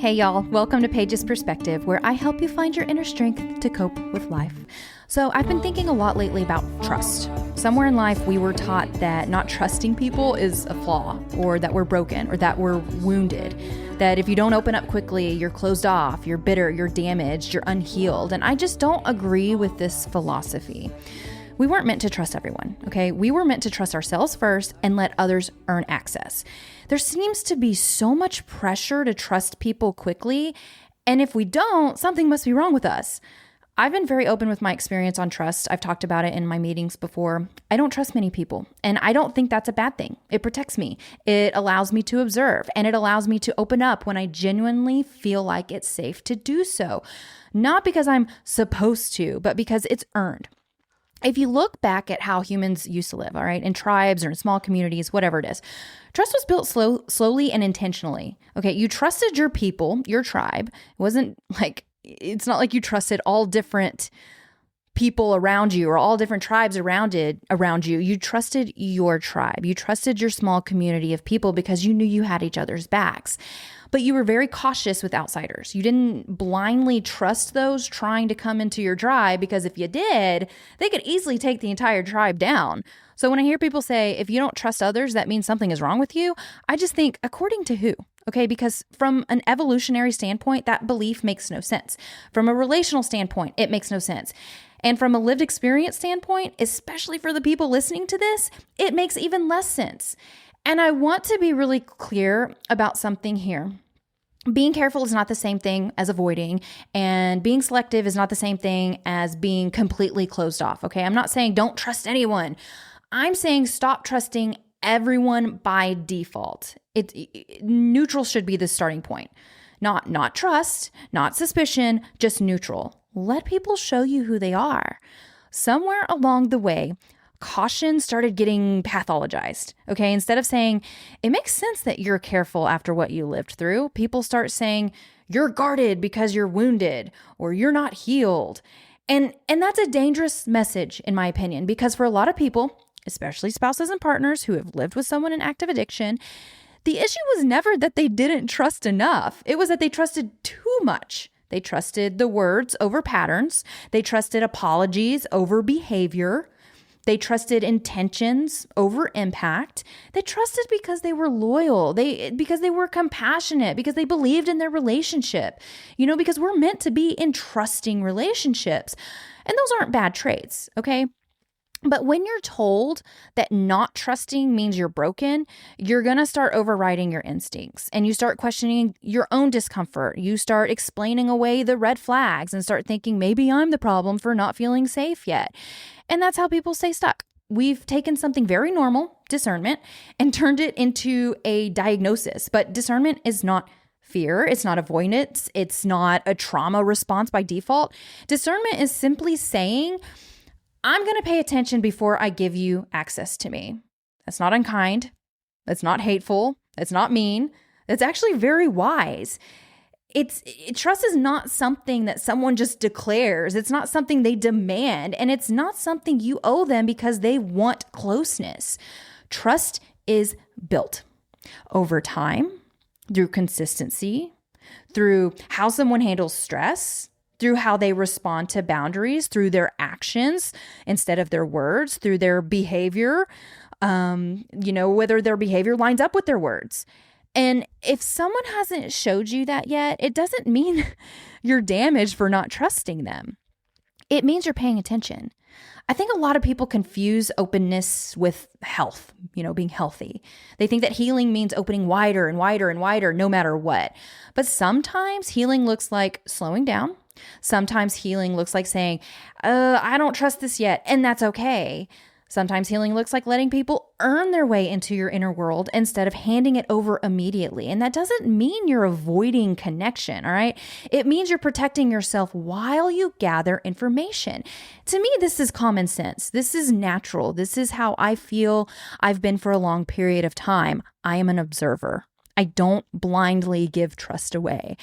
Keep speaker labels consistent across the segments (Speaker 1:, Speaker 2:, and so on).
Speaker 1: Hey y'all, welcome to Paige's Perspective, where I help you find your inner strength to cope with life. So I've been thinking a lot lately about trust. Somewhere in life, we were taught that not trusting people is a flaw, or that we're broken, or that we're wounded. That if you don't open up quickly, you're closed off, you're bitter, you're damaged, you're unhealed. And I just don't agree with this philosophy. We weren't meant to trust everyone, okay? We were meant to trust ourselves first and let others earn access. There seems to be so much pressure to trust people quickly, and if we don't, something must be wrong with us. I've been very open with my experience on trust. I've talked about it in my meetings before. I don't trust many people, and I don't think that's a bad thing. It protects me. It allows me to observe, and it allows me to open up when I genuinely feel like it's safe to do so. Not because I'm supposed to, but because it's earned. If you look back at how humans used to live, all right, in tribes or in small communities, whatever it is, trust was built slowly and intentionally. Okay, you trusted your people, your tribe. It's not like you trusted all different people around you or all different tribes around you. You trusted your tribe. You trusted your small community of people because you knew you had each other's backs. But you were very cautious with outsiders. You didn't blindly trust those trying to come into your tribe, because if you did, they could easily take the entire tribe down. So when I hear people say, if you don't trust others, that means something is wrong with you, I just think, according to who? Okay, because from an evolutionary standpoint, that belief makes no sense. From a relational standpoint, it makes no sense. And from a lived experience standpoint, especially for the people listening to this, it makes even less sense. And I want to be really clear about something here. Being careful is not the same thing as avoiding, and being selective is not the same thing as being completely closed off, okay? I'm not saying don't trust anyone. I'm saying stop trusting everyone by default. Neutral should be the starting point. Not trust, not suspicion, just neutral. Let people show you who they are. Somewhere along the way, caution started getting pathologized, okay? Instead of saying, it makes sense that you're careful after what you lived through, people start saying, you're guarded because you're wounded, or you're not healed. And that's a dangerous message, in my opinion, because for a lot of people, especially spouses and partners who have lived with someone in active addiction, the issue was never that they didn't trust enough. It was that they trusted too much. They trusted the words over patterns. They trusted apologies over behavior. They trusted intentions over impact. They trusted because they were loyal, because they were compassionate, because they believed in their relationship, because we're meant to be in trusting relationships. And those aren't bad traits, okay? But when you're told that not trusting means you're broken, you're going to start overriding your instincts, and you start questioning your own discomfort. You start explaining away the red flags and start thinking, maybe I'm the problem for not feeling safe yet. And that's how people stay stuck. We've taken something very normal, discernment, and turned it into a diagnosis. But discernment is not fear. It's not avoidance. It's not a trauma response by default. Discernment is simply saying, I'm going to pay attention before I give you access to me. That's not unkind. That's not hateful. That's not mean. That's actually very wise. Trust is not something that someone just declares. It's not something they demand, and it's not something you owe them because they want closeness. Trust is built over time, through consistency, through how someone handles stress, through how they respond to boundaries, through their actions instead of their words, through their behavior, whether their behavior lines up with their words. And if someone hasn't showed you that yet, it doesn't mean you're damaged for not trusting them. It means you're paying attention. I think a lot of people confuse openness with health, being healthy. They think that healing means opening wider and wider and wider, no matter what. But sometimes healing looks like slowing down. Sometimes healing looks like saying, I don't trust this yet, and that's okay. Sometimes healing looks like letting people earn their way into your inner world instead of handing it over immediately. And that doesn't mean you're avoiding connection, all right? It means you're protecting yourself while you gather information. To me, this is common sense. This is natural. This is how I feel I've been for a long period of time. I am an observer. I don't blindly give trust away.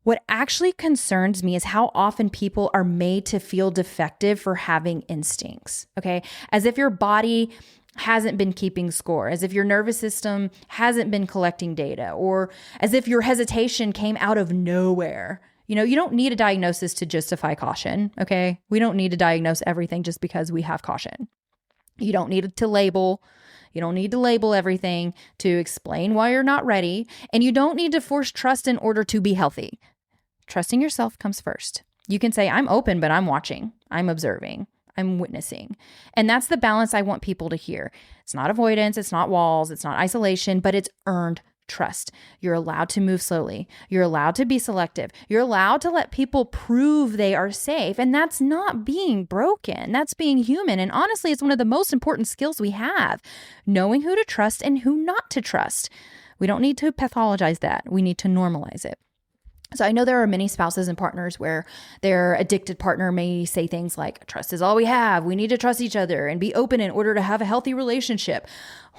Speaker 1: What actually concerns me is how often people are made to feel defective for having instincts, okay? As if your body hasn't been keeping score, as if your nervous system hasn't been collecting data, or as if your hesitation came out of nowhere. You don't need a diagnosis to justify caution, okay? We don't need to diagnose everything just because we have caution. You don't need to label. You don't need to label everything to explain why you're not ready. And you don't need to force trust in order to be healthy. Trusting yourself comes first. You can say, I'm open, but I'm watching. I'm observing. I'm witnessing. And that's the balance I want people to hear. It's not avoidance. It's not walls. It's not isolation, but it's earned trust. You're allowed to move slowly. You're allowed to be selective. You're allowed to let people prove they are safe. And that's not being broken. That's being human. And honestly, it's one of the most important skills we have, knowing who to trust and who not to trust. We don't need to pathologize that. We need to normalize it. So I know there are many spouses and partners where their addicted partner may say things like, trust is all we have. We need to trust each other and be open in order to have a healthy relationship.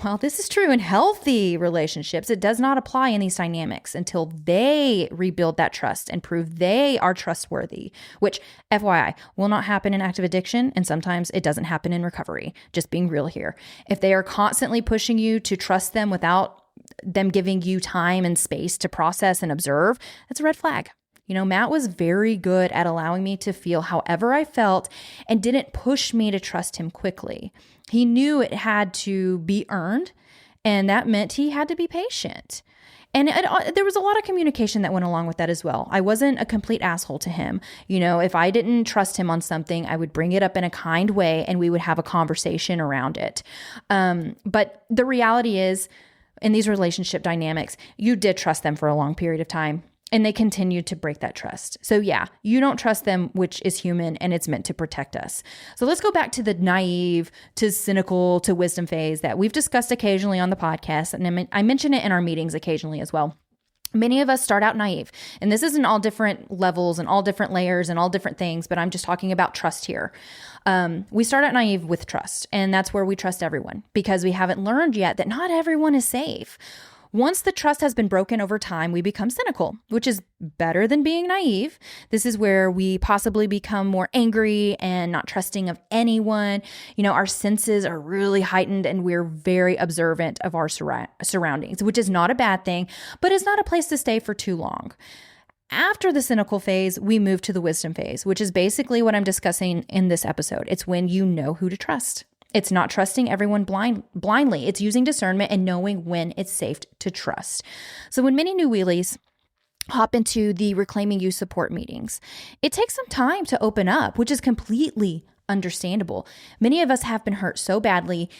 Speaker 1: Well, this is true in healthy relationships. It does not apply in these dynamics until they rebuild that trust and prove they are trustworthy, which, FYI, will not happen in active addiction. And sometimes it doesn't happen in recovery. Just being real here. If they are constantly pushing you to trust them without them giving you time and space to process and observe, that's a red flag. Matt was very good at allowing me to feel however I felt and didn't push me to trust him quickly. He knew it had to be earned, and that meant he had to be patient. And there was a lot of communication that went along with that as well. I wasn't a complete asshole to him. If I didn't trust him on something, I would bring it up in a kind way and we would have a conversation around it. But the reality is, in these relationship dynamics, you did trust them for a long period of time and they continued to break that trust. So yeah, you don't trust them, which is human and it's meant to protect us. So let's go back to the naive to cynical to wisdom phase that we've discussed occasionally on the podcast. And I mention it in our meetings occasionally as well. Many of us start out naive, and this is in all different levels and all different layers and all different things, but I'm just talking about trust here. We start out naive with trust, and that's where we trust everyone because we haven't learned yet that not everyone is safe. Once the trust has been broken over time, we become cynical, which is better than being naive. This is where we possibly become more angry and not trusting of anyone. Our senses are really heightened and we're very observant of our surroundings, which is not a bad thing, but it's not a place to stay for too long. After the cynical phase, we move to the wisdom phase, which is basically what I'm discussing in this episode. It's when you know who to trust. It's not trusting everyone blindly. It's using discernment and knowing when it's safe to trust. So when many new wheelies hop into the Reclaiming You support meetings, it takes some time to open up, which is completely understandable. Many of us have been hurt so badly,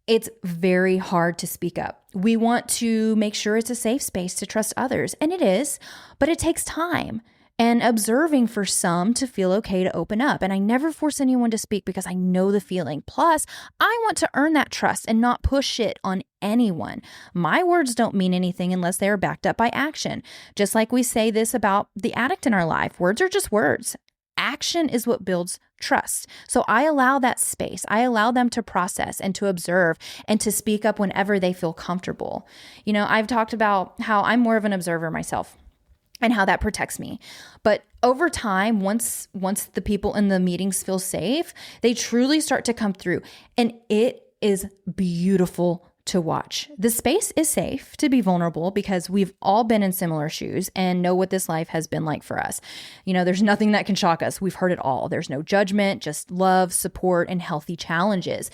Speaker 1: it's very hard to speak up. We want to make sure it's a safe space to trust others, and it is, but it takes time and observing for some to feel okay to open up. And I never force anyone to speak because I know the feeling. Plus, I want to earn that trust and not push it on anyone. My words don't mean anything unless they are backed up by action. Just like we say this about the addict in our life, words are just words. Action is what builds trust. So I allow that space. I allow them to process and to observe and to speak up whenever they feel comfortable. I've talked about how I'm more of an observer myself and how that protects me. But over time, once the people in the meetings feel safe, they truly start to come through. And it is beautiful to watch. The space is safe to be vulnerable because we've all been in similar shoes and know what this life has been like for us. There's nothing that can shock us. We've heard it all. There's no judgment, just love, support, and healthy challenges.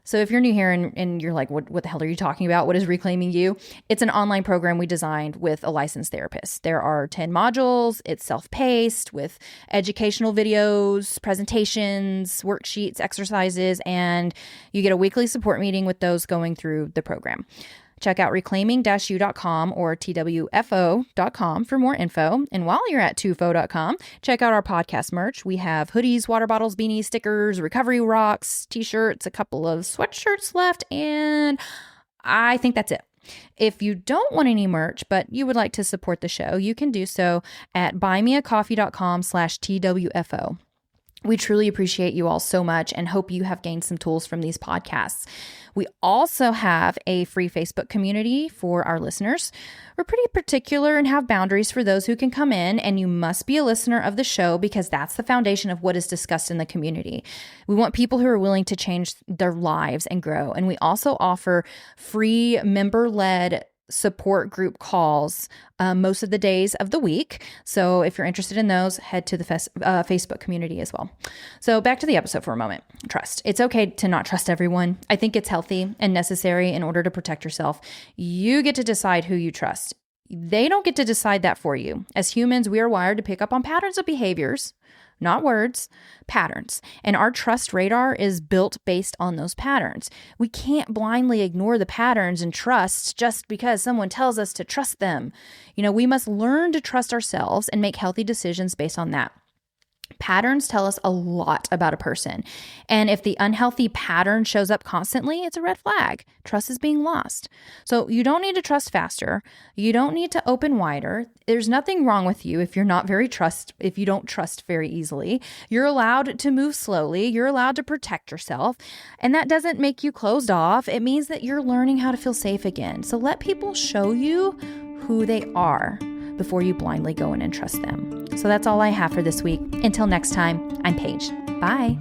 Speaker 1: So if you're new here and you're like, what the hell are you talking about? What is Reclaiming You? It's an online program we designed with a licensed therapist. There are 10 modules. It's self-paced with educational videos, presentations, worksheets, exercises, and you get a weekly support meeting with those going through the program. Check out reclaiming-u.com or twfo.com for more info. And while you're at tufo.com, check out our podcast merch. We have hoodies, water bottles, beanies, stickers, recovery rocks, t-shirts, a couple of sweatshirts left, and I think that's it. If you don't want any merch, but you would like to support the show, you can do so at buymeacoffee.com/twfo. We truly appreciate you all so much and hope you have gained some tools from these podcasts. We also have a free Facebook community for our listeners. We're pretty particular and have boundaries for those who can come in, and you must be a listener of the show because that's the foundation of what is discussed in the community. We want people who are willing to change their lives and grow. And we also offer free member-led support group calls most of the days of the week. So if you're interested in those, head to the Facebook community as well. So back to the episode for a moment. Trust. It's okay to not trust everyone. I think it's healthy and necessary in order to protect yourself. You get to decide who you trust. They don't get to decide that for you. As humans, we are wired to pick up on patterns of behaviors, not words, patterns. And our trust radar is built based on those patterns. We can't blindly ignore the patterns and trust just because someone tells us to trust them. We must learn to trust ourselves and make healthy decisions based on that. Patterns tell us a lot about a person. And if the unhealthy pattern shows up constantly, it's a red flag. Trust is being lost. So you don't need to trust faster. You don't need to open wider. There's nothing wrong with you if you don't trust very easily. You're allowed to move slowly. You're allowed to protect yourself. And that doesn't make you closed off. It means that you're learning how to feel safe again. So let people show you who they are before you blindly go in and trust them. So that's all I have for this week. Until next time, I'm Paige. Bye.